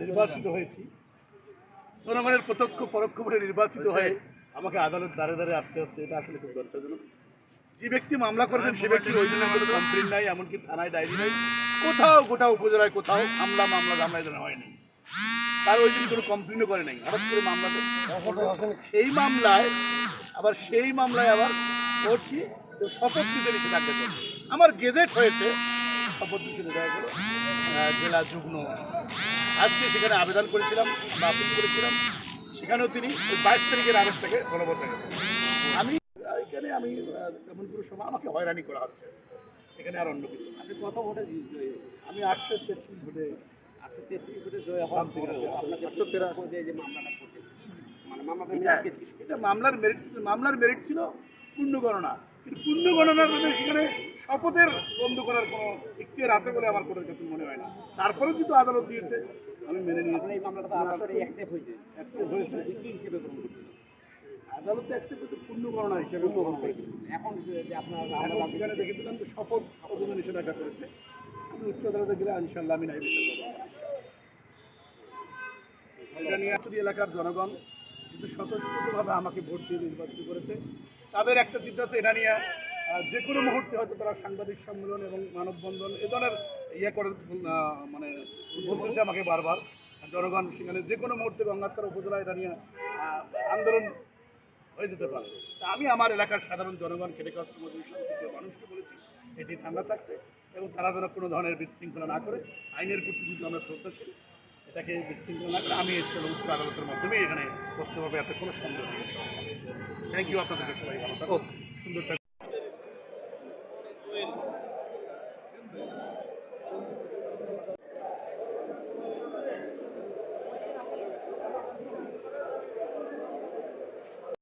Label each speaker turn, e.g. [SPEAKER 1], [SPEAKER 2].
[SPEAKER 1] নির্বাচিত হয়েছি, জনগণের প্রত্যক্ষ পরোক্ষভাবে নির্বাচিত হয়ে আমাকে আদালত দ্বারে দ্বারে আসতে হচ্ছে, এটা আসলে খুব লজ্জাজনক। যে ব্যক্তি মামলা করেছেন সে ব্যক্তির ওই জন্য কোনো কমপ্লেন নাই, এমনকি থানায় ডায়েরি নাই, কোথাও গোটা উপজেলায় কোথাও মামলা এই ধরনের হয়নি, তার ওই দিন কোনো কমপ্লেনও করে নাই। হঠাৎ করে মামলাতে সেই মামলায় আবার ওর কি শপথ নিতে নিষেধাজ্ঞা করছে। আমার গেজেট হয়েছে শপথ নিষেধাজ্ঞা করে জেলা যুগ্ম, আজকে সেখানে আবেদন করেছিলাম বা আপিল করেছিলাম, সেখানেও তিনি ওই 22 তারিখের আদেশটাকে বলবৎ রেখেছেন। আমি তেমন কোনো সময় আমাকে হয়রানি করা হচ্ছে, এখানে আর অন্য কিছু।
[SPEAKER 2] আপনি কত ভোটে
[SPEAKER 1] আমি 833 ভোটে
[SPEAKER 2] 833 ভোটে জয় হওয়ার পরে আপনাকে 813 যে মামলাটা করছেন, মানে
[SPEAKER 1] এটা মামলার মেরিট ছিল পূর্ণ গণনা, কিন্তু পূর্ণ গণনার মধ্যে সেখানে শপথের বন্ধ করার কোনো ইখতিয়ার আছে বলে আমার কোনো কিছু মনে হয় না। তারপরেও কিন্তু আদালত দিয়েছে, আমি মেনে নিয়েছি।
[SPEAKER 2] এই মামলাটা তো আপনার অ্যাকসেপ্ট হয়েছে কি হিসেবে গ্রহণ করছেন?
[SPEAKER 1] আদালত অ্যাকসেপ্ট করতে পূর্ণ গণনা হিসেবে গ্রহণ করেছে।
[SPEAKER 2] এখন যে আপনার
[SPEAKER 1] সেখানে দেখে দিলাম যে শপথ অবৈধ নিষেধাজ্ঞা করেছে। আমি উচ্চ আদালতে গেলে ইনশাল্লাহ আমি নাই বিচার করবো। এটা নিয়ে এলাকার জনগণ কিন্তু স্বতঃস্ফূর্তভাবে আমাকে ভোট দিয়ে নির্বাচিত করেছে। তাদের একটা চিন্তা আছে, এটা নিয়ে যে কোনো মুহূর্তে হয়তো তারা সাংবাদিক সম্মেলন এবং মানববন্ধন এ ধরনের করে মানে বলতেছে আমাকে বারবার। জনগণ সেখানে যে কোনো মুহূর্তে গঙ্গাচড়া উপজেলা এটা নিয়ে আন্দোলন হয়ে যেতে পারে। তা আমি আমার এলাকার সাধারণ জনগণ, খেটে খাওয়া শ্রমজীবী শান্তিপ্রিয় মানুষকে বলেছি এটি ঠান্ডা থাকতে, এবং তারা যেন কোনো ধরনের বিশৃঙ্খলা না করে। আইনের প্রতি যদি আমরা শ্রদ্ধাশীল, এটাকে বিশৃঙ্খলা না করে আমি উচ্চ আদালতের মাধ্যমে এখানে বসতে হবে, এতে কোনো সন্দেহ নেই। থ্যাংক ইউ, আপনাদেরকে সবাই ভালো থাকুন, সুন্দর থাকুন।